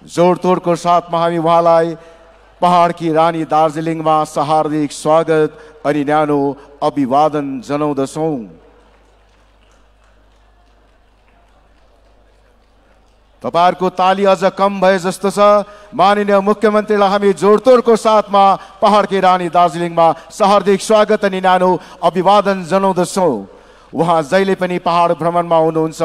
जोडतोडको साथमा हामी उहाँलाई पहाडकी रानी दार्जिलिङमा हार्दिक स्वागत अनि न्यानो अभिवादन जनाउँदछौँ। तपाईहरुको ताली अझ कम भए जस्तो छ। माननीय मुख्यमन्त्रीलाई हामी जोडतोडको साथमा पहाडकी रानी दार्जिलिङमा हार्दिक स्वागत अनि न्यानो अभिवादन जनाउँदछौँ। उहाँ जहिले पनि पहाड भ्रमणमा हुनुहुन्छ।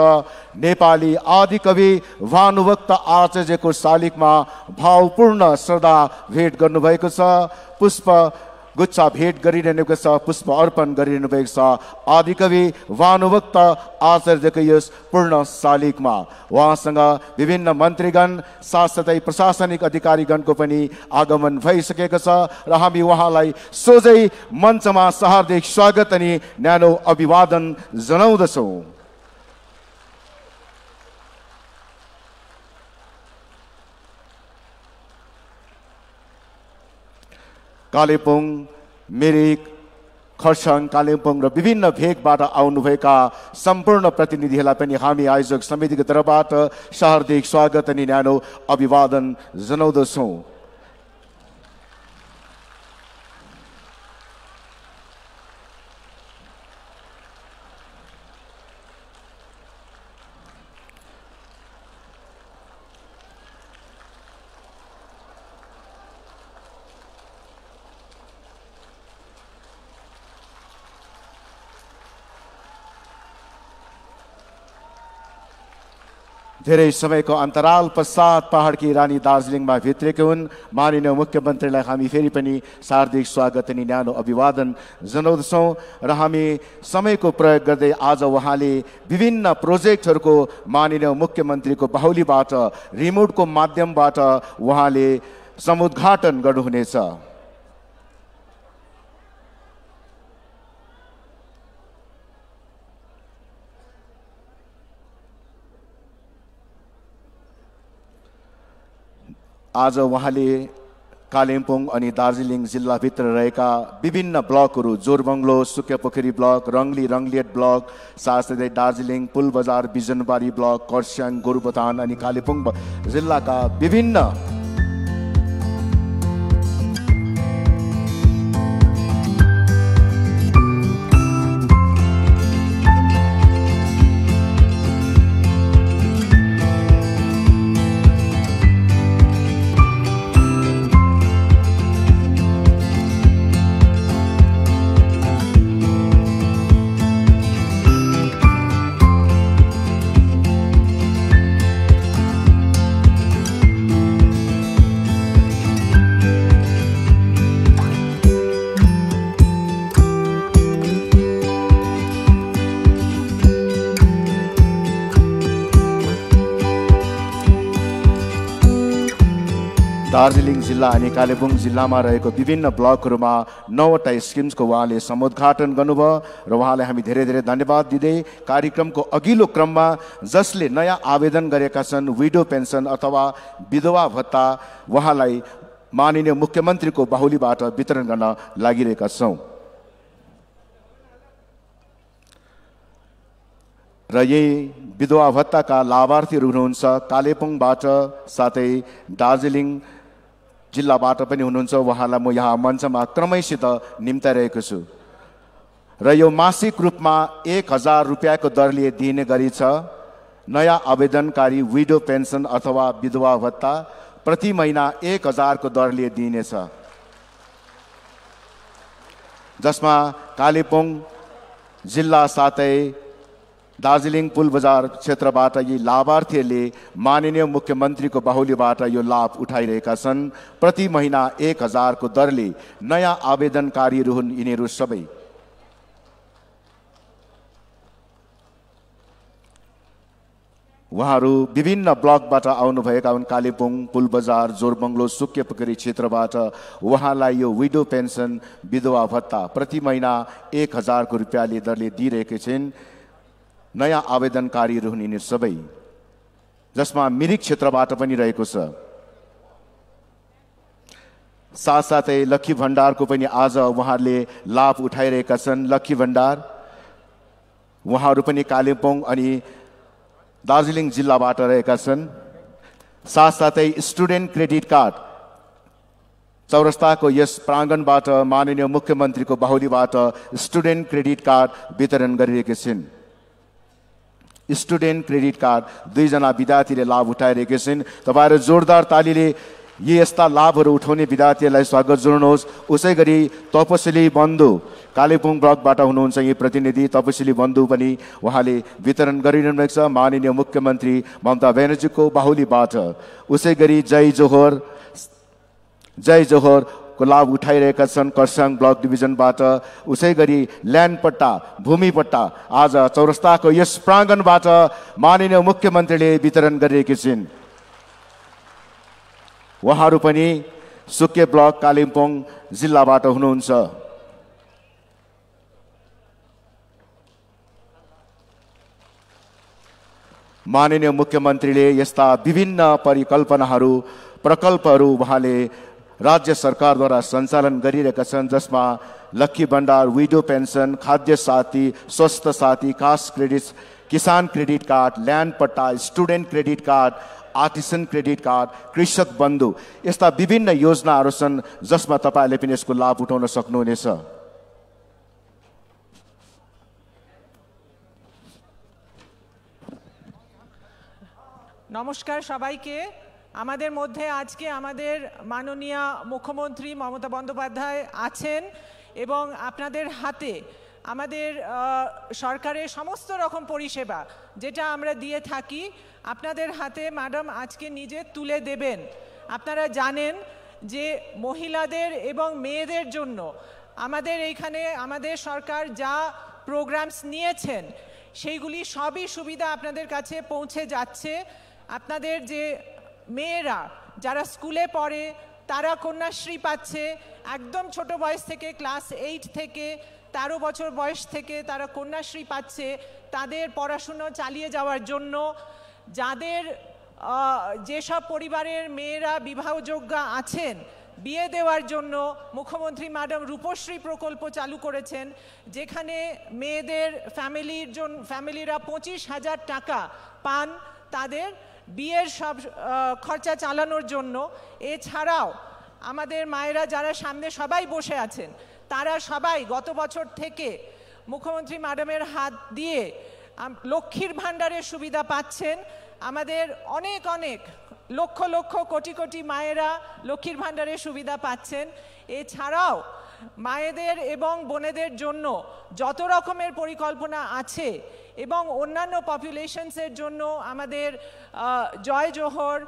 नेपाली आदिकवि भानुभक्त आचार्यको शालिगमा भावपूर्ण श्रद्धा भेट गर्नुभएको छ। पुष्प गुच्छा भेट गरिरहनुभएको छ, पुष्प अर्पण गरिरहनु भएको छ आदिकवि भानुभक्त आचार्यको यस पूर्ण शालिगमा। उहाँसँग विभिन्न मन्त्रीगण साथसाथै प्रशासनिक अधिकारीगणको पनि आगमन भइसकेको छ र हामी उहाँलाई सोझै मञ्चमा हार्दिक स्वागत अनि न्यानो अभिवादन जनाउँदछौँ। कालेबुङ, मिरिक, खरसाङ, कालिम्पोङ र विभिन्न भेगबाट आउनुभएका सम्पूर्ण प्रतिनिधिहरूलाई पनि हामी आयोजक समितिको तर्फबाट हार्दिक स्वागत अनि न्यानो अभिवादन जनाउँदछौँ। धेरै समयको अन्तराल पश्चात पहाडकी रानी दार्जिलिङमा भित्रेको हुन्। माननीय मुख्यमन्त्रीलाई हामी फेरि पनि हार्दिक स्वागत अनि न्यानो अभिवादन जनाउँदछौँ र हामी समयको प्रयोग गर्दै आज उहाँले विभिन्न प्रोजेक्टहरूको माननीय मुख्यमन्त्रीको बाहुलीबाट रिमोटको माध्यमबाट उहाँले समुद्घाटन गर्नुहुनेछ। आज उहाँले कालिम्पोङ अनि दार्जिलिङ जिल्लाभित्र रहेका विभिन्न ब्लकहरू जोरबङ्गलो, सुकेपोखरी ब्लक, रङ्गली रङ्गलियट ब्लक, साथसाथै दार्जिलिङ, पुलबजार, बिजनबारी ब्लक, खरसाङ, गोरुबथान अनि कालिम्पोङ जिल्लाका विभिन्न दार्जिलिङ जिल्ला अनि कालेबुङ जिल्लामा रहेको विभिन्न ब्लकहरूमा 9वटा स्किम्सको उहाँले समुद्घाटन गर्नुभयो र उहाँलाई हामी धेरै धेरै धन्यवाद दिँदै कार्यक्रमको अघिल्लो क्रममा जसले नयाँ आवेदन गरेका छन् विडो पेन्सन अथवा विधवा भत्ता उहाँलाई माननीय मुख्यमन्त्रीको बाहुलीबाट वितरण गर्न लागिरहेका छौँ। र यही विधवा भत्ताका लाभार्थीहरू हुनुहुन्छ कालेबुङबाट साथै दार्जिलिङ जिल्लाबाट पनि हुनुहुन्छ। उहाँलाई म यहाँ मञ्चमा क्रमैसित निम्ताइरहेको छु र यो मासिक रूपमा 1000 रुपियाँको दरले दिने गरी छ। नयाँ आवेदनकारी विडो पेन्सन अथवा विधवा भत्ता प्रति महिना 1000 को दरले दिइनेछ, जसमा कालिम्पोङ जिल्ला साथै दार्जिलिङ पुलबजार क्षेत्रबाट यी लाभार्थीहरूले माननीय मुख्यमन्त्रीको बाहुलीबाट यो लाभ उठाइरहेका छन्। प्रति महिना 1000 को दरले नयाँ आवेदनकारीहरू हुन् यिनीहरू सबै। उहाँहरू विभिन्न ब्लकबाट आउनुभएका हुन्। कालिम्पोङ, पुलबजार, जोरबङ्गलो, सुकेपोखरी क्षेत्रबाट उहाँलाई यो विडो पेन्सन विधवा भत्ता प्रति महिना 1000 को रुपियाँले दरले दिइरहेका छिन्। नयाँ आवेदनकारीहरू हुन् यिनीहरू सबै, जसमा मिरिक क्षेत्रबाट पनि रहेको छ। साथसाथै लक्खी भण्डारको पनि आज उहाँहरूले लाभ उठाइरहेका छन्। लक्खी भण्डार उहाँहरू पनि कालिम्पोङ अनि दार्जिलिङ जिल्लाबाट रहेका छन्। साथसाथै स्टुडेन्ट क्रेडिट कार्ड चौरस्ताको यस प्राङ्गणबाट माननीय मुख्यमन्त्रीको बाहुलीबाट स्टुडेन्ट क्रेडिट कार्ड वितरण गरिरहेका छिन्। स्टुडेन्ट क्रेडिट कार्ड 2 जना विद्यार्थीले लाभ उठाइरहेका छिन्। तपाईहरु जोरदार तालीले यस्ता लाभहरू उठाउने विद्यार्थीहरूलाई स्वागत जनाउनुहोस्। उसै गरी तपसिली बन्धु कालेबुङ ब्लकबाट हुनुहुन्छ यी प्रतिनिधि तपसिली बन्धु पनि उहाँले वितरण गरिरहनु भएको छ माननीय मुख्यमन्त्री ममता ब्यानर्जीको बाहुलीबाट। उसै गरी जय जोहर को लाभ उठाइरहेका छन् खरसाङ ब्लक डिभिजनबाट। उसै गरी ल्यान्ड पट्टा भूमि पट्टा आज चौरस्ताको यस प्राङ्गणबाट माननीय मुख्यमन्त्रीले वितरण गरिरहेकी छिन्। उहाँहरू पनि सुके ब्लक कालिम्पोङ जिल्लाबाट हुनुहुन्छ। माननीय मुख्यमन्त्रीले यस्ता विभिन्न परिकल्पनाहरू प्रकल्पहरू उहाँले राज्य सरकारद्वारा सञ्चालन गरिरहेका छन् जसमा लक्की भण्डार विडो पेन्सन खाद्य साथी स्वास्थ्य साथी कास्ट क्रेडिट किसान क्रेडिट कार्ड ल्यान्ड पट्टा student credit card artisan credit card कृषक बन्धु यस्ता विभिन्न योजनाहरू छन् जसमा तपाईहरूले पनि यसको लाभ उठाउन सक्नुहुनेछ। নমস্কার সবাইকে। আমাদের মধ্যে আজকে আমাদের মাননীয় মুখ্যমন্ত্রী মমতা বন্দ্যোপাধ্যায় আছেন এবং আপনাদের হাতে আমাদের সরকারের সমস্ত রকম পরিষেবা যেটা আমরা দিয়ে থাকি আপনাদের হাতে ম্যাডাম আজকে নিজে তুলে দেবেন। আপনারা জানেন যে মহিলাদের এবং মেয়েদের জন্য আমাদের এইখানে আমাদের সরকার যা প্রোগ্রামস নিয়েছেন সেইগুলি সবই সুবিধা আপনাদের কাছে পৌঁছে যাচ্ছে। আপনাদের যে মেয়েরা যারা স্কুলে পড়ে তারা কন্যাশ্রী পাচ্ছে, একদম ছোট বয়স থেকে ক্লাস 8 থেকে 13 বছর বয়স থেকে তারা কন্যাশ্রী পাচ্ছে তাদের পড়াশুনো চালিয়ে যাওয়ার জন্য। যাদের যেসব পরিবারের মেয়েরা বিবাহযোগ্য আছেন বিয়ে দেওয়ার জন্য মুখ্যমন্ত্রী ম্যাডাম রূপশ্রী প্রকল্প চালু করেছেন যেখানে মেয়েদের ফ্যামিলিরা 25,000 টাকা পান তাদের বিয়ের সব খরচা চালানোর জন্য। এছাড়াও আমাদের মায়েরা যারা সামনে সবাই বসে আছেন তারা সবাই গত বছর থেকে মুখ্যমন্ত্রী ম্যাডামের হাত দিয়ে লক্ষ্মীর ভাণ্ডারের সুবিধা পাচ্ছেন। আমাদের অনেক অনেক লক্ষ লক্ষ কোটি কোটি মায়েরা লক্ষ্মীর ভাণ্ডারের সুবিধা পাচ্ছেন। এছাড়াও মায়েদের এবং বোনেদের জন্য যত রকমের পরিকল্পনা আছে এবং অন্যান্য পপুলেশনসের জন্য আমাদের জয় জোহর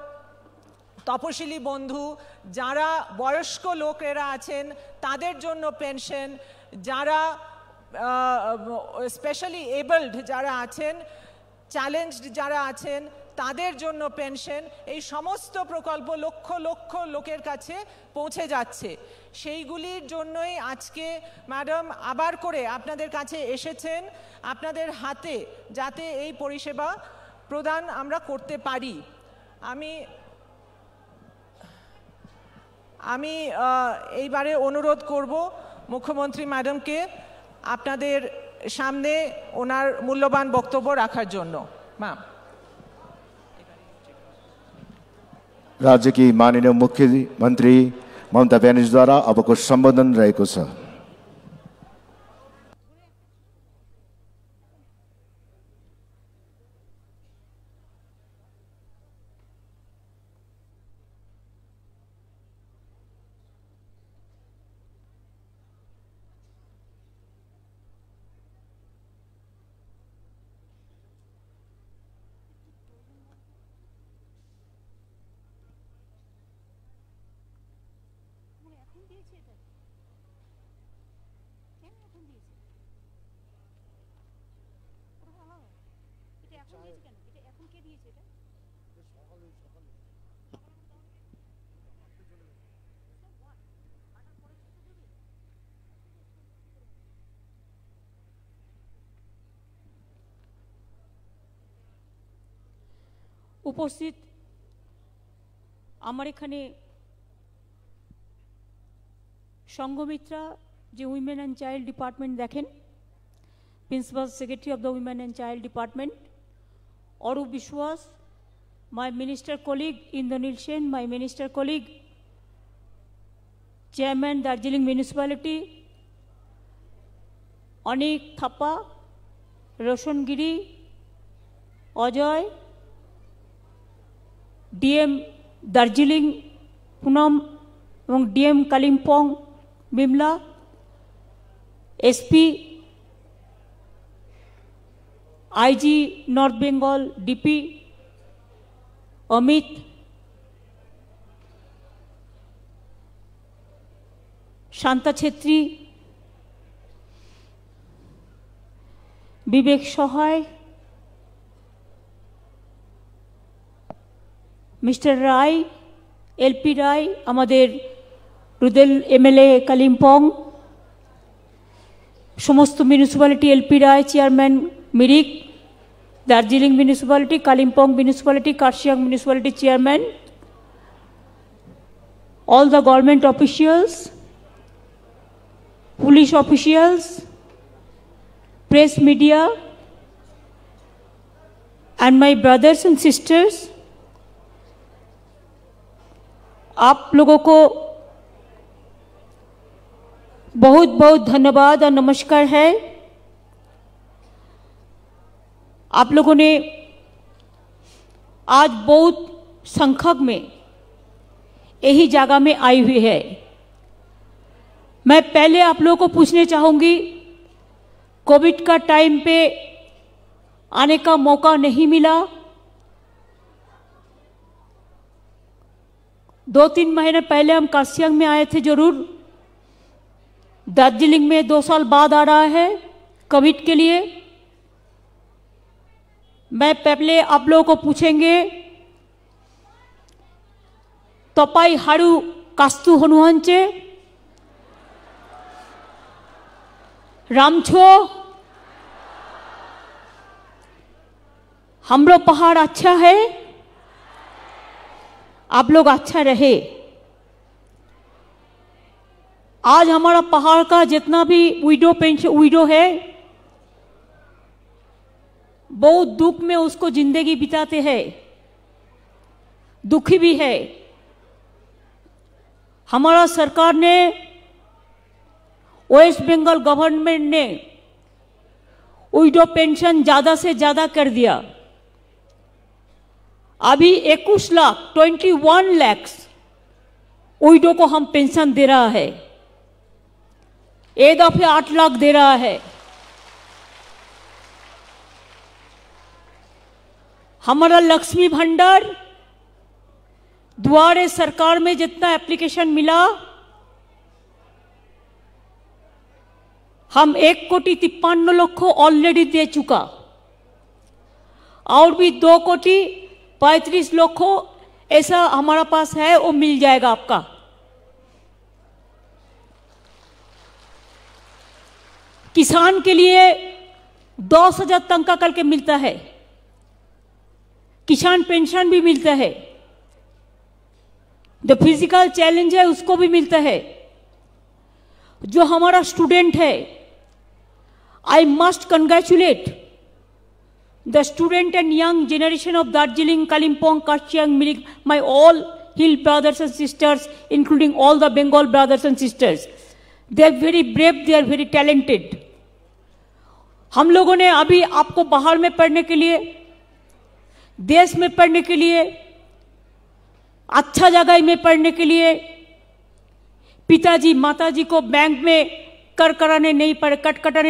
তপশিলি বন্ধু যারা বয়স্ক লোকেরা আছেন তাদের জন্য পেনশন, যারা স্পেশালি এবলড যারা আছেন চ্যালেঞ্জড যারা আছেন তাদের জন্য পেনশন, এই সমস্ত প্রকল্প লক্ষ লক্ষ লোকের কাছে পৌঁছে যাচ্ছে। সেইগুলির জন্যই আজকে ম্যাডাম আবার করে আপনাদের কাছে এসেছেন আপনাদের হাতে যাতে এই পরিষেবা প্রদান আমরা করতে পারি। আমি এইবারে অনুরোধ করব মুখ্যমন্ত্রী ম্যাডামকে আপনাদের সামনে ওনার মূল্যবান বক্তব্য রাখার জন্য। ম্যাম। राज्य की माननीय मुख्यमंत्री ममता ब्यानर्जी द्वारा अबको सम्बोधन रहेको छ। উপস্থিত আমার এখানে সংঘমিত্রা যে উইমেন অ্যান্ড চাইল্ড ডিপার্টমেন্ট দেখেন, principal secretary of the women and child department Arup Biswas, my minister colleague Indranil Sen, my minister colleague, Chairman Darjeeling Municipality, Anik Thapa, Roshan Giri, Ajoy, DM Darjeeling, Punam, এবং DM Kalimpong, Bimla, SP, IG North Bengal, DP, Amit, Shanta Chetri, Vivek Sohay, Mr. Rai, LP Rai, আমাদের রুদেল MLA Kalimpong, সমস্ত municipality LP Roy, chairman Mirik, Darjeeling municipality, Kalimpong municipality, Kurseong municipality chairman, all the government officials, police officials, press media, and my brothers and sisters, आप लोगों को बहुत बहुत धन्यवाद और नमस्कार है। आप लोगों ने आज बहुत संख्यक में यही जगह में आई हुई है। मैं पहले आप लोगों को पूछने चाहूंगी, कोविड का टाइम पे आने का मौका नहीं मिला, 2-3 महीने पहले हम कार्शियांग में आए थे जरूर, दार्जिलिंग में 2 साल बाद आ रहा है कोविड के लिए। मैं पहले आप लोगों को पूछेंगे, तपाई हारू कास्तु हनुहंचे रामछो, हमरो पहाड़ अच्छा है, आप लोग अच्छा रहे। आज हमारा पहाड़ का जितना भी विडो है, बहुत दुख में उसको जिंदगी बिताते हैं, दुखी भी है। हमारा सरकार ने, वेस्ट बंगाल गवर्नमेंट ने विडो पेंशन ज्यादा से ज्यादा कर दिया। अभी 21 लाख विडो को हम पेंशन दे रहा है, एक दफे 8 लाख दे रहा है। हमारा लक्ष्मी भंडार द्वारे सरकार में जितना एप्लीकेशन मिला, हम 1,53,00,000 ऑलरेडी दे चुका, और भी 2,35,00,000 ऐसा हमारा पास है, वो मिल जाएगा आपका। किसान के लिए 10,000 तनख्वाह करके मिलता है, किसान पेंशन भी मिलता है, जो फिजिकल चैलेंज है उसको भी मिलता है। जो हमारा स्टूडेंट है, I must congratulate the student and young generation of Darjeeling, Kalimpong, Karshiang, Mirik, my all hill brothers and sisters, including all the Bengal brothers and sisters. They are very brave, they are very talented. हम लोगों ने अभी आपको बाहर में पढ़ने के लिए, देश में पढ़ने के लिए, अच्छा जगह में पढ़ने के लिए, पिताजी माताजी को बैंक में कट कटाने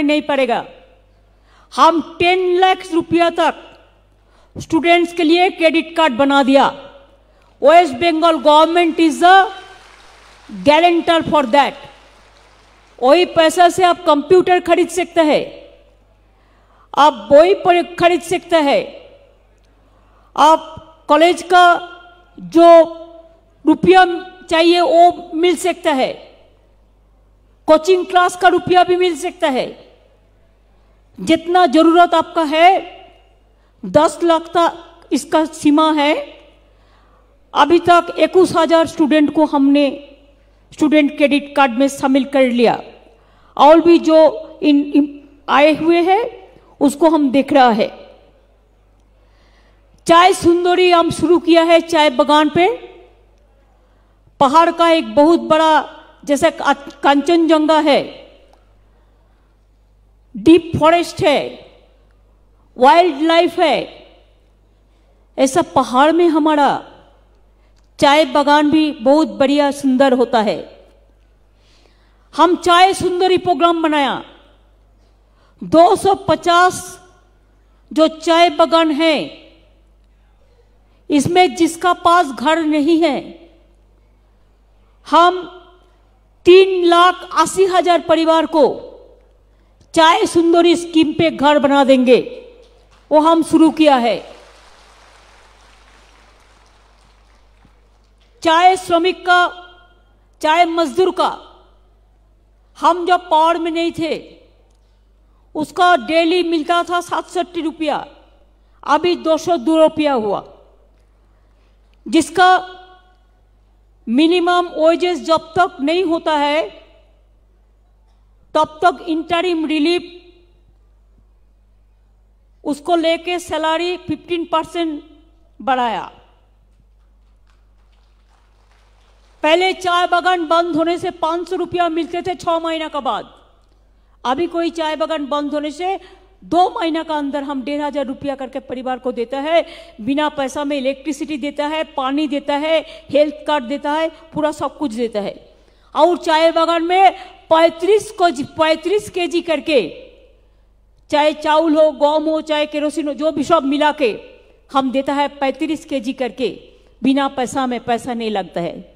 नहीं पड़ेगा। हम 10 लाख रुपया तक स्टूडेंट्स के लिए क्रेडिट कार्ड बना दिया। West Bengal government is the guarantor for that. वही पैसा से आप कंप्यूटर खरीद सकते हैं, आप बोई पर खरीद सकते हैं, आप कॉलेज का जो रुपया चाहिए वो मिल सकता है, कोचिंग क्लास का रुपया भी मिल सकता है। जितना जरूरत आपका है 10 लाख तक इसका सीमा है। अभी तक 21,000 स्टूडेंट को हमने स्टूडेंट क्रेडिट कार्ड में शामिल कर लिया, और भी जो आए हुए हैं उसको हम देख रहा है। चाय सुंदरी हम शुरू किया है चाय बागान पे। पहाड़ का एक बहुत बड़ा जैसे कंचनजंगा है, डीप फॉरेस्ट है, वाइल्ड लाइफ है, ऐसा पहाड़ में हमारा चाय बागान भी बहुत बढ़िया सुंदर होता है। हम चाय सुंदरी प्रोग्राम बनाया। 250 जो चाय बागान है, इसमें जिसका पास घर नहीं है, हम 3,80,000 परिवार को चाय सुंदरी स्कीम पे घर बना देंगे। वो हम शुरू किया है। चाय श्रमिक का, चाय मजदूर का, हम जब पावर में नहीं थे उसका डेली मिलता था 67 रुपया, अभी 202 रुपया हुआ। जिसका मिनिमम वेजेस जब तक नहीं होता है तब तक इंटरिम रिलीफ उसको लेके सैलरी 15% बढ़ाया। पहले चाय बागान बंद होने से 500 रुपया मिलते थे 6 महीना के बाद। अभी कोई चाय बागान बंद होने से 2 महीना का अंदर हम 1,500 रुपया करके परिवार को देता है। बिना पैसा में इलेक्ट्रिसिटी देता है, पानी देता है, हेल्थ कार्ड देता है, पूरा सब कुछ देता है। और चाय बागान में 35 केजी करके, चाहे चावल हो, गम हो, चाहे केरोसिन हो, जो भी सब मिला के हम देता है 35 केजी करके, बिना पैसा में, पैसा नहीं लगता है।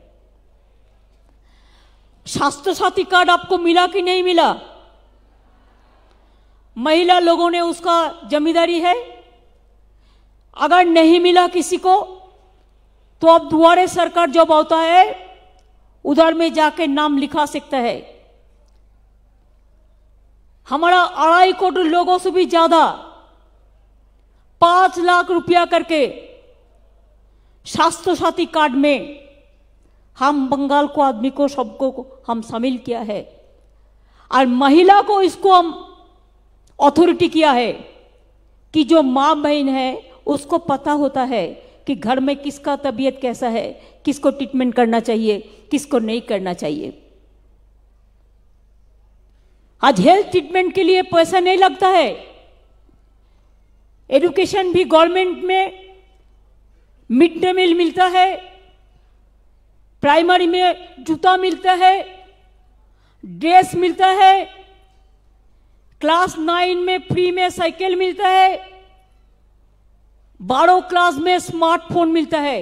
स्वास्थ्य साथी कार्ड आपको मिला कि नहीं मिला? महिला लोगों ने उसका जिम्मेदारी है। अगर नहीं मिला किसी को तो अब दुआरे सरकार जब आता है उधर में जाके नाम लिखा सकता है। हमारा 2.5 करोड़ लोगों से भी ज्यादा 5 लाख रुपया करके स्वास्थ्य साथी कार्ड में हम बंगाल को आदमी को सबको हम शामिल किया है। और महिला को इसको हम अथॉरिटी किया है कि जो माँ बहन है उसको पता होता है कि घर में किसका तबीयत कैसा है, किसको ट्रीटमेंट करना चाहिए, किसको नहीं करना चाहिए। आज हेल्थ ट्रीटमेंट के लिए पैसा नहीं लगता है। एजुकेशन भी गवर्नमेंट में मिड डे मील मिलता है, प्राइमरी में जूता मिलता है, ड्रेस मिलता है, क्लास 9 में फ्री में साइकिल मिलता है, 12 क्लास में स्मार्टफोन मिलता है।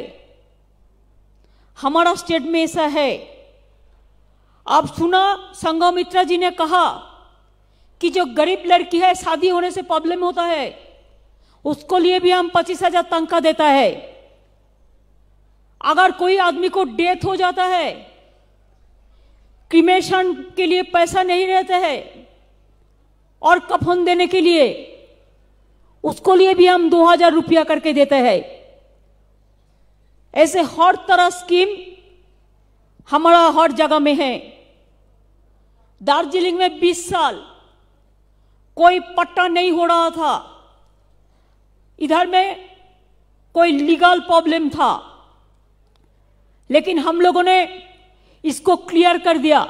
हमारा स्टेट में ऐसा है। आप सुना संघमित्रा जी ने कहा कि जो गरीब लड़की है, शादी होने से प्रॉब्लम होता है, उसको लिए भी हम 25,000 तनख्वाह देता है। अगर कोई आदमी को डेथ हो जाता है, क्रीमेशन के लिए पैसा नहीं रहता है और कफन देने के लिए उसको लिए भी हम 2,000 रुपया करके देते हैं। ऐसे हर तरह स्कीम हमारा हर जगह में है। दार्जिलिंग में 20 साल कोई पट्टा नहीं हो रहा था, इधर में कोई लीगल प्रॉब्लम था, लेकिन हम लोगों ने इसको क्लियर कर दिया।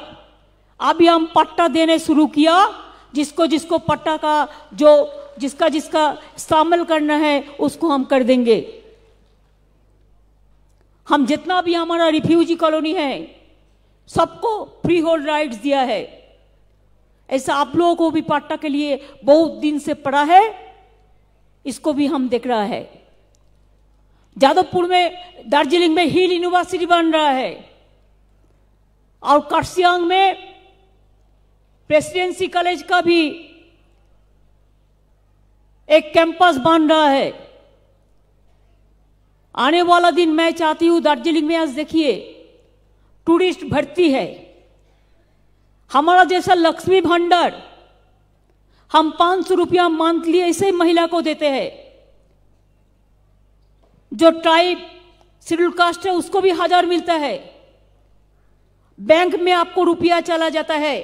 अभी हम पट्टा देने शुरू किया। जिसको जिसको पट्टा का जो जिसका जिसका शामिल करना है उसको हम कर देंगे। हम जितना भी हमारा रिफ्यूजी कॉलोनी है सबको फ्री होल्ड राइट्स दिया है। ऐसा आप लोगों को भी पट्टा के लिए बहुत दिन से पड़ा है, इसको भी हम देख रहा है। जादवपुर में, दार्जिलिंग में हिल यूनिवर्सिटी बन रहा है और कर्सियांग में प्रेसिडेंसी कॉलेज का भी एक कैंपस बन रहा है। आने वाला दिन मैं चाहती हूं, दार्जिलिंग में आज देखिए टूरिस्ट भर्ती है। हमारा जैसा लक्ष्मी भंडार हम 500 रुपया मंथली ऐसे महिला को देते हैं। जो ट्राइब शेड्यूल कास्ट है उसको भी 1000 मिलता है। बैंक में आपको रुपया चला जाता है।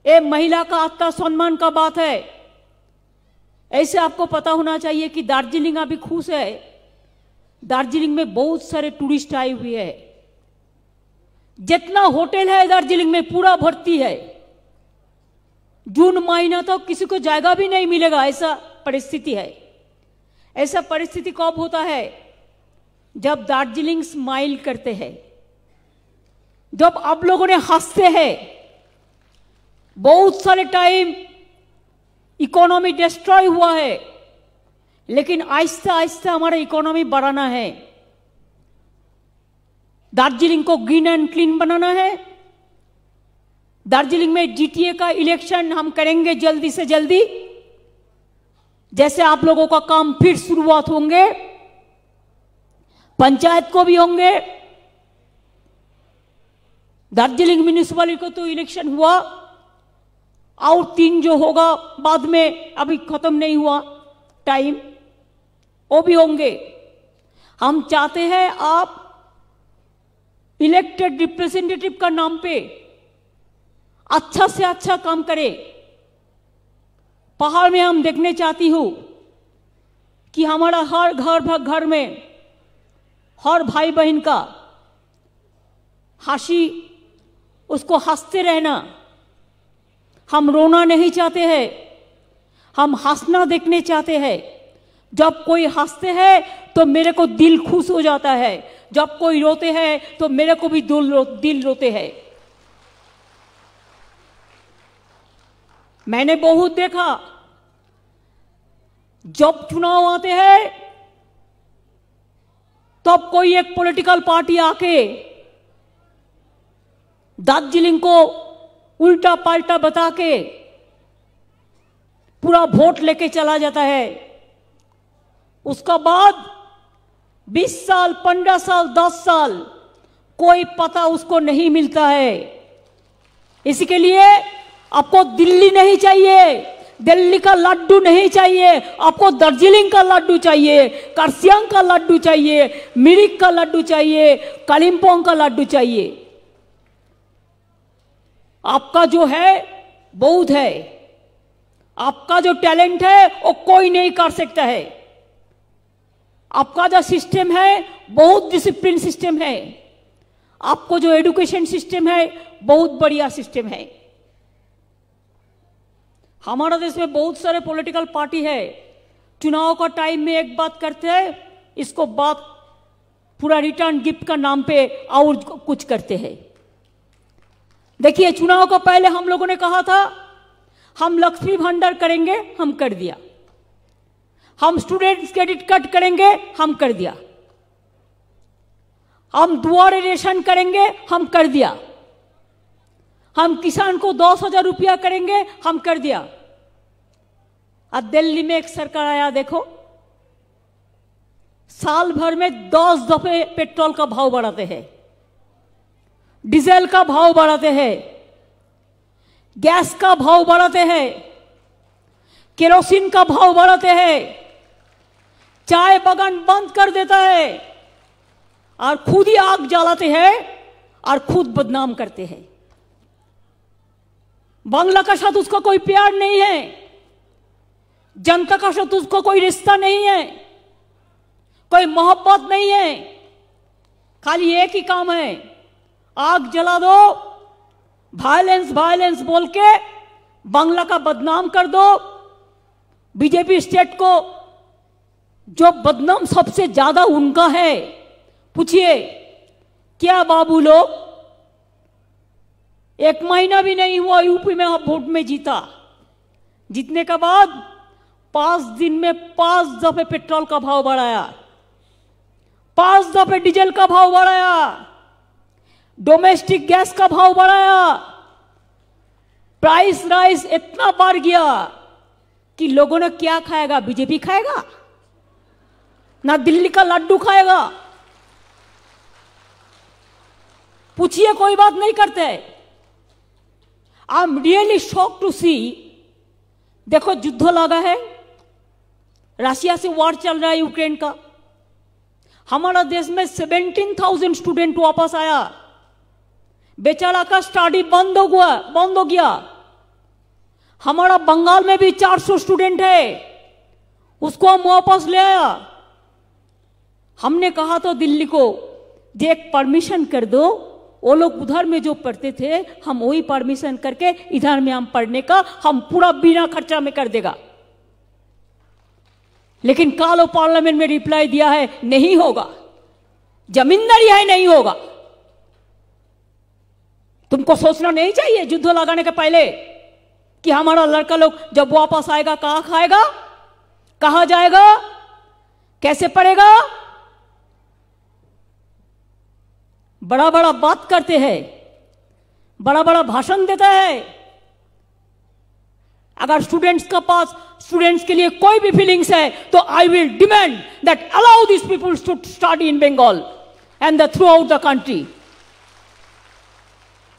ये महिला का आत्मा सम्मान का बात है। ऐसे आपको पता होना चाहिए कि दार्जिलिंग अभी खुश है दार्जिलिंग में बहुत सारे टूरिस्ट आए हुए हैं। जितना होटल है दार्जिलिंग में पूरा भर्ती है। जून महीना तो किसी को जगह भी नहीं मिलेगा, ऐसा परिस्थिति है। ऐसा परिस्थिति कब होता है? जब दार्जिलिंग स्माइल करते हैं, जब आप लोगों ने हंसते हैं। बहुत सारे टाइम इकोनॉमी डिस्ट्रॉय हुआ है, लेकिन आहिस्ते आहिस्ते हमारा इकोनॉमी बढ़ाना है। दार्जिलिंग को ग्रीन एंड क्लीन बनाना है। दार्जिलिंग में जीटीए का इलेक्शन हम करेंगे जल्दी से जल्दी। जैसे आप लोगों का काम फिर शुरुआत होंगे, पंचायत को भी होंगे। दार्जिलिंग म्यूनिसिपैलिटी को तो इलेक्शन हुआ, और 3 जो होगा बाद में, अभी खत्म नहीं हुआ टाइम, वो भी होंगे। हम चाहते हैं आप इलेक्टेड रिप्रेजेंटेटिव का नाम पे अच्छा से अच्छा काम करें। पहाड़ में हम देखने चाहती हूं कि हमारा हर घर में हर भाई बहन का हंसी, उसको हंसते रहना। हम रोना नहीं चाहते हैं, हम हंसना देखने चाहते हैं। जब कोई हंसते हैं तो मेरे को दिल खुश हो जाता है, जब कोई रोते हैं तो मेरे को भी दिल रोते हैं। मैंने बहुत देखा, जब चुनाव आते हैं तब कोई एक पॉलिटिकल पार्टी आके दार्जिलिंग को उल्टा पाल्टा बता के पूरा वोट लेके चला जाता है। उसका बाद 20 साल, 15 साल, 10 साल कोई पता उसको नहीं मिलता है। इसके लिए आपको दिल्ली नहीं चाहिए, दिल्ली का लड्डू नहीं चाहिए, आपको दार्जिलिंग का लड्डू चाहिए, कर्सियंग का लड्डू चाहिए, मिरिक का लड्डू चाहिए, कालिम्पोंग का लड्डू चाहिए। आपका जो है बहुत है, आपका जो टैलेंट है वो कोई नहीं कर सकता है। आपका जो सिस्टम है बहुत डिसिप्लिन सिस्टम है। आपको जो एजुकेशन सिस्टम है बहुत बढ़िया सिस्टम है। हमारा देश में बहुत सारे पॉलिटिकल पार्टी है, चुनाव का टाइम में एक बात करते हैं, इसको बात पूरा रिटर्न गिफ्ट का नाम पे और कुछ करते हैं। देखिए, चुनाव को पहले हम लोगों ने कहा था हम लक्ष्मी भंडार करेंगे, हम कर दिया। हम स्टूडेंट्स क्रेडिट कार्ड करेंगे, हम कर दिया। हम दुआरे रेशन करेंगे, हम कर दिया। हम किसान को 10,000 रुपया करेंगे, हम कर दिया। अब दिल्ली में एक सरकार आया, देखो साल भर में 10 दफे पेट्रोल का भाव बढ़ाते हैं, डीजल का भाव बढ़ाते हैं, गैस का भाव बढ़ाते हैं, केरोसिन का भाव बढ़ाते हैं, चाय बागान बंद कर देता है और खुद ही आग जलाते हैं और खुद बदनाम करते हैं। बांग्ला का साथ उसका कोई प्यार नहीं है, जनता का साथ उसको कोई रिश्ता नहीं है, कोई मोहब्बत नहीं है। खाली एक ही काम है, आग जला दो, वायलेंस वायलेंस बोल के बांग्ला का बदनाम कर दो। बीजेपी स्टेट को जो बदनाम सबसे ज्यादा उनका है, पूछिए क्या बाबू लोग, 1 महीना भी नहीं हुआ यूपी में आप वोट में जीता। जीतने के बाद 5 दिन में 5 दफे पेट्रोल का भाव बढ़ाया, 5 दफे डीजल का भाव बढ़ाया, डोमेस्टिक गैस का भाव बढ़ाया। प्राइस राइस इतना बढ़ गया कि लोगों ने क्या खाएगा? बीजेपी खाएगा ना दिल्ली का लड्डू खाएगा? पूछिए, कोई बात नहीं करते। I am really shock to see, देखो युद्ध लगा है, रशिया से वॉर चल रहा है यूक्रेन का। हमारा देश में 17,000 स्टूडेंट वापस आया, बेचारा का स्टडी बंद हो गया। हमारा बंगाल में भी 400 स्टूडेंट है, उसको हम वापस ले आया। हमने कहा तो दिल्ली को जे एक परमिशन कर दो, वो लोग उधर में जो पढ़ते थे हम वही परमिशन करके इधर में हम पढ़ने का हम पूरा बिना खर्चा में कर देगा। लेकिन कालो पार्लियामेंट में रिप्लाई दिया है नहीं होगा, जमींदारी है नहीं होगा। तुमको सोचना नहीं चाहिए युद्ध लगाने के पहले कि हमारा लड़का लोग जब वापस आएगा कहां खाएगा, कहां जाएगा, कैसे पढ़ेगा। बड़ा बड़ा बात करते हैं, बड़ा बड़ा भाषण देता है। अगर स्टूडेंट्स का पास स्टूडेंट्स के लिए कोई भी फीलिंग्स है तो I will demand that allow this people to study in Bengal and the throughout the country.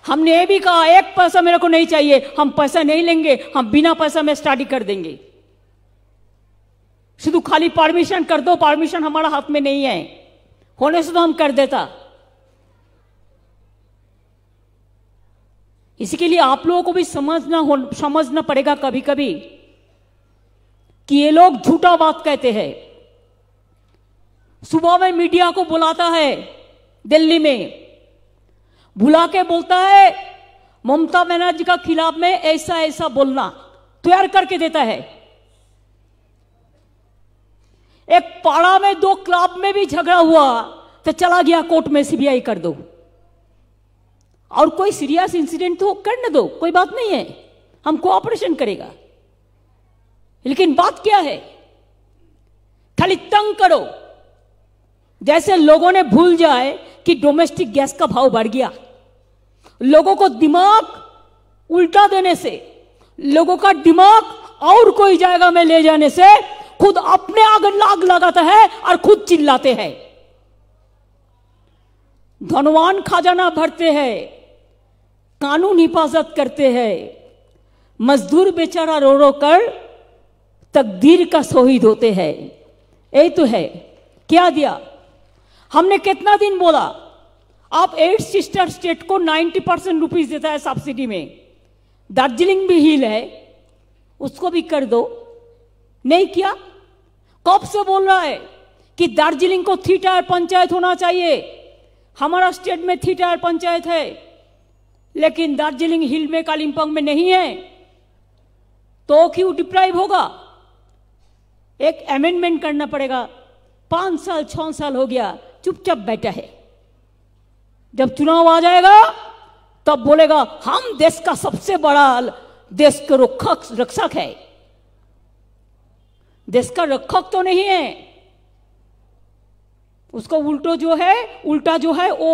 हमने ये भी कहा एक पैसा मेरे को नहीं चाहिए, हम पैसा नहीं लेंगे, हम बिना पैसा में स्टडी कर देंगे। शुद्ध खाली परमिशन कर दो, परमिशन हमारा हाथ में नहीं है, होने से तो हम कर देता। इसके लिए आप लोगों को भी समझना पड़ेगा कभी कभी कि ये लोग झूठा बात कहते हैं। सुबह में मीडिया को बुलाता है दिल्ली में, बुला के बोलता है ममता बनर्जी का खिलाफ में ऐसा ऐसा बोलना तैयार करके देता है। एक पाड़ा में 2 क्लब में भी झगड़ा हुआ तो चला गया कोर्ट में सीबीआई कर दो, और कोई सीरियस इंसिडेंट तो करने दो, कोई बात नहीं है, हम कोऑपरेशन करेगा। लेकिन बात क्या है, खाली तंग करो। जैसे लोगों ने भूल जाए कि डोमेस्टिक गैस का भाव बढ़ गया। लोगों को दिमाग उल्टा देने से, लोगों का दिमाग और कोई जगह में ले जाने से खुद अपने आग लगाता है और खुद चिल्लाते हैं। धनवान खजाना भरते हैं, कानून हिफाजत करते हैं, मजदूर बेचारा रो रो कर तकदीर का शहीद होते हैं। यही तो है। क्या दिया हमने, कितना दिन बोला आप 8 सिस्टर स्टेट को 90% रुपीज देता है सब्सिडी में, दार्जिलिंग भी हिल है उसको भी कर दो, नहीं किया। कब से बोल रहा है कि दार्जिलिंग को 3 टायर पंचायत होना चाहिए, हमारा स्टेट में 3 टायर पंचायत है, लेकिन दार्जिलिंग हिल में कालिम्पोंग में नहीं है, तो क्यों डिप्राइव होगा। एक अमेंडमेंट करना पड़ेगा। 5 साल 6 साल हो गया चुपचाप बैठा है, जब चुनाव आ जाएगा तब बोलेगा हम देश का सबसे बड़ा देश के रक्षक है। देश का रक्षक तो नहीं है, उसको उल्टा जो है वो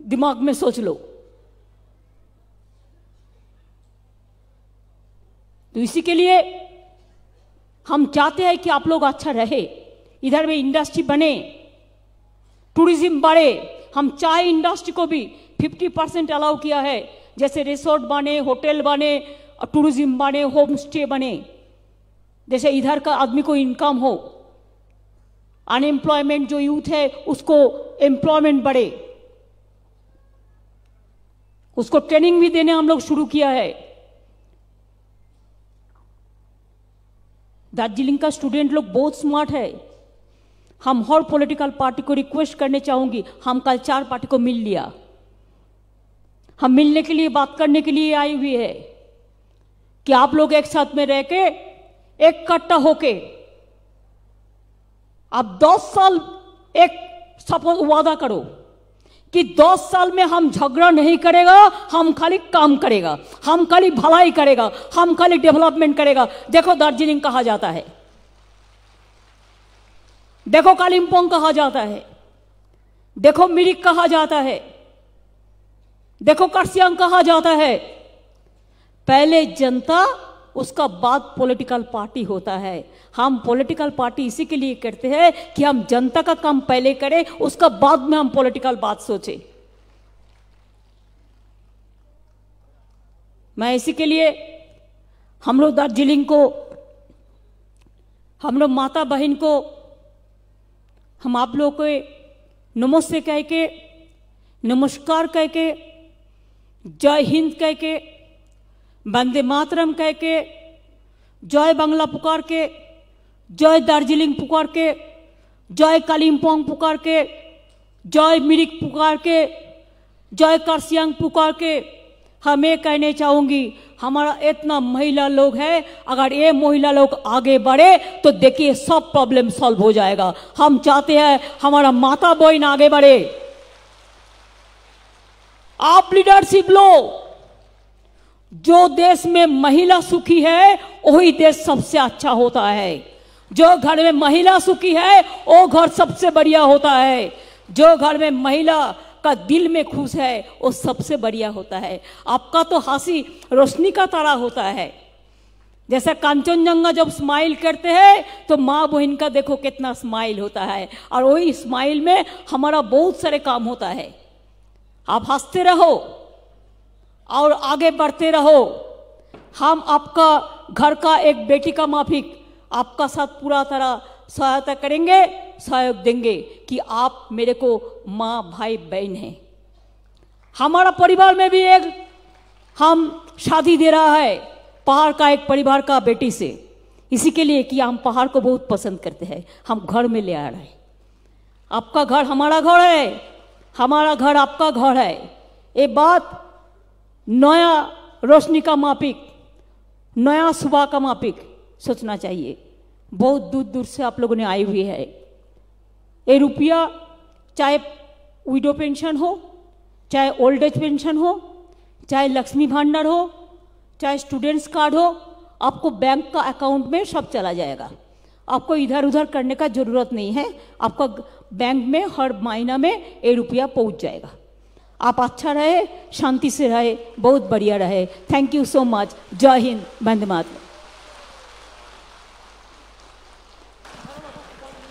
दिमाग में सोच लो। तो इसी के लिए हम चाहते हैं कि आप लोग अच्छा रहे, इधर में इंडस्ट्री बने, टूरिज्म बढ़े। हम चाय इंडस्ट्री को भी 50% अलाउ किया है, जैसे रिसोर्ट बने, होटल बने, टूरिज्म बने, होम स्टे बने, जैसे इधर का आदमी को इनकम हो, अनएम्प्लॉयमेंट जो यूथ है उसको एम्प्लॉयमेंट बढ़े, उसको ट्रेनिंग भी देने हम लोग शुरू किया है। दार्जिलिंग का स्टूडेंट लोग बहुत स्मार्ट है। हम हर पॉलिटिकल पार्टी को रिक्वेस्ट करने चाहूंगी, हम कल 4 पार्टी को मिल लिया, हम मिलने के लिए बात करने के लिए आई हुई है कि आप लोग एक साथ में रह के इकट्ठा होके आप 10 साल एक सपोज वादा करो कि 10 साल में हम झगड़ा नहीं करेगा, हम खाली काम करेगा, हम खाली भलाई करेगा, हम खाली डेवलपमेंट करेगा। देखो दार्जिलिंग कहा जाता है, देखो कालिम्पोंग कहा जाता है, देखो मिरिक कहा जाता है, देखो कर्सियांग कहा जाता है। पहले जनता, उसका बाद पॉलिटिकल पार्टी होता है। हम पॉलिटिकल पार्टी इसी के लिए करते हैं कि हम जनता का काम पहले करें, उसका बाद में हम पॉलिटिकल बात सोचें। मैं इसी के लिए हम लोग दार्जिलिंग को, हम लोग माता बहन को, हम आप लोगों को नमस्ते कह के, नमस्कार कह के, जय हिंद कह के, वंदे मातरम कह के, जय बांग्ला पुकार के, जय दार्जिलिंग पुकार के, जय कालिम्पोंग पुकार के, जय मिरिक पुकार के, जय कर्सियंग पुकार के, हमें कहने चाहूंगी हमारा इतना महिला लोग है, अगर ये महिला लोग आगे बढ़े तो देखिए सब प्रॉब्लम सॉल्व हो जाएगा। हम चाहते हैं हमारा माता बहन आगे बढ़े। आप लीडरशिप लो। जो देश में महिला सुखी है वही देश सबसे अच्छा होता है। जो घर में महिला सुखी है वो घर सबसे बढ़िया होता है। जो घर में महिला का दिल में खुश है वो सबसे बढ़िया होता है। आपका तो हंसी रोशनी का तारा होता है। जैसे कांचनजंगा जब स्माइल करते हैं तो माँ बहन का देखो कितना स्माइल होता है, और वही स्माइल में हमारा बहुत सारे काम होता है। आप हंसते रहो और आगे बढ़ते रहो। हम आपका घर का एक बेटी का माफिक आपका साथ पूरा तरह सहायता करेंगे, सहयोग देंगे कि आप मेरे को माँ भाई बहन हैं। हमारा परिवार में भी एक हम शादी दे रहा है पहाड़ का एक परिवार का बेटी से, इसी के लिए कि हम पहाड़ को बहुत पसंद करते हैं। हम घर में ले आ रहे हैं। आपका घर हमारा घर है, हमारा घर आपका घर है। ये बात नया रोशनी का मापिक, नया सुबह का मापिक सोचना चाहिए। बहुत दूर दूर से आप लोगों ने आई हुई है। ये रुपया चाहे विडो पेंशन हो, चाहे ओल्ड एज पेंशन हो, चाहे लक्ष्मी भंडार हो, चाहे स्टूडेंट्स कार्ड हो, आपको बैंक का अकाउंट में सब चला जाएगा। आपको इधर उधर करने का जरूरत नहीं है। आपका बैंक में हर महीना में ये रुपया पहुंच जाएगा। आप अच्छा रहे, शांति से रहे, बहुत बढ़िया रहे। Thank you so much. जय हिंद, वंदे मातरम।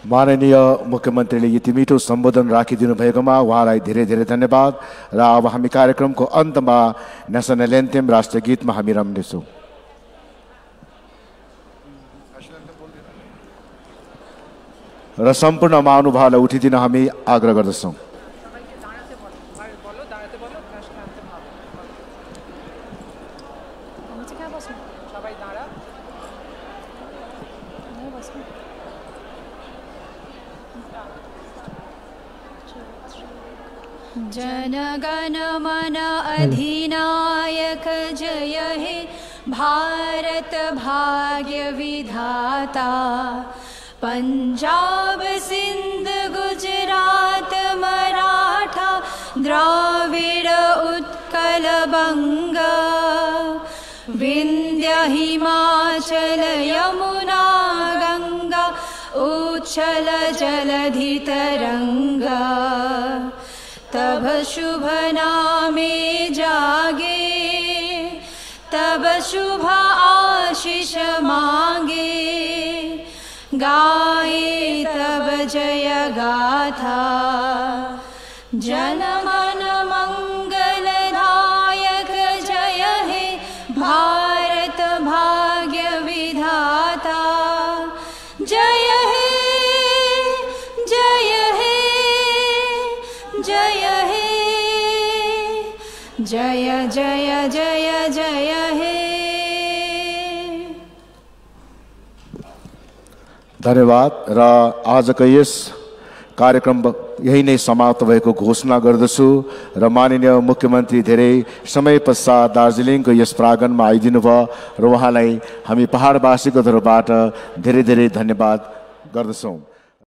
माननीय मुख्यमन्त्रीले यति मिठो सम्बोधन राखिदिनु भएकोमा उहाँलाई धेरै धेरै धन्यवाद। र अब हामी कार्यक्रमको अन्तमा नेसनल एन्थेम राष्ट्रिय गीतमा हामी रम्नेछौँ। र सम्पूर्ण महानुभावलाई उठिदिन हामी आग्रह गर्दछौँ। जनगण मन अधिनायक जय हे भारत भाग्य विधाता। पंजाब सिंध गुजरात मराठा द्राविड़ उत्कल बंग। विंध्य हिमाचल यमुना गंगा उच्छल जलधि तरंगा। तब शुभ नामे जागे, तब शुभ आशीष मांगे। गाए तब जय गाथा, जनमन मंगलदायक जय हे भारत भाग्य विधाता। जय हे, जय हे, जय हे, जय जय जय जय हे। धन्यवाद। र आजको यस कार्यक्रम यही नै समाप्त भएको घोषणा गर्दछु। र माननीय मुख्यमन्त्री धेरै समय पश्चात दार्जिलिङको यस प्राङ्गणमा आइदिनु भयो र उहाँलाई हामी पहाडवासीको तर्फबाट धेरै धेरै धन्यवाद गर्दछौँ।